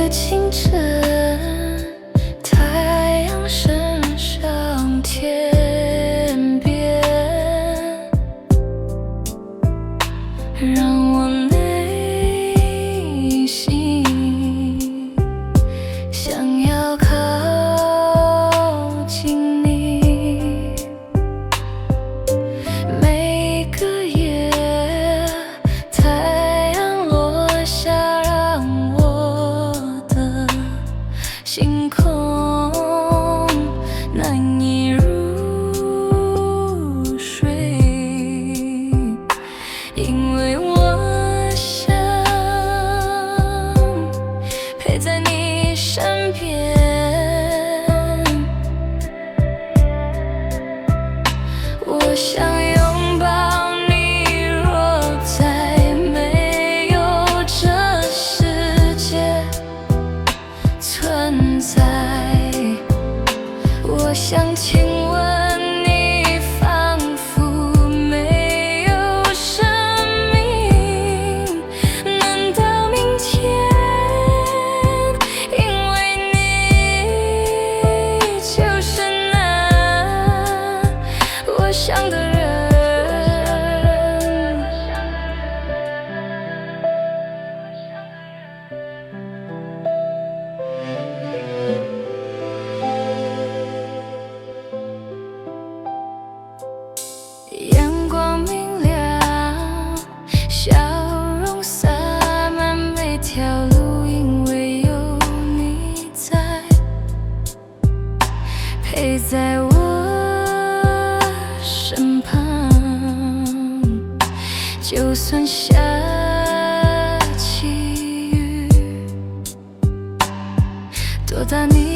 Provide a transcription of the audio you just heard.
的清晨，太阳升上天边，让我内心想要靠近你。每个夜，太阳落下，让我的星空难以入睡，因为我想陪在你身边。我想拥抱你，若再没有这世界存在。我想亲吻你，仿佛没有生命能到明天，因为你就是那我想的人。阳光明亮，笑容洒满每条路，因为有你在，陪在我身旁。就算下起雨，多大你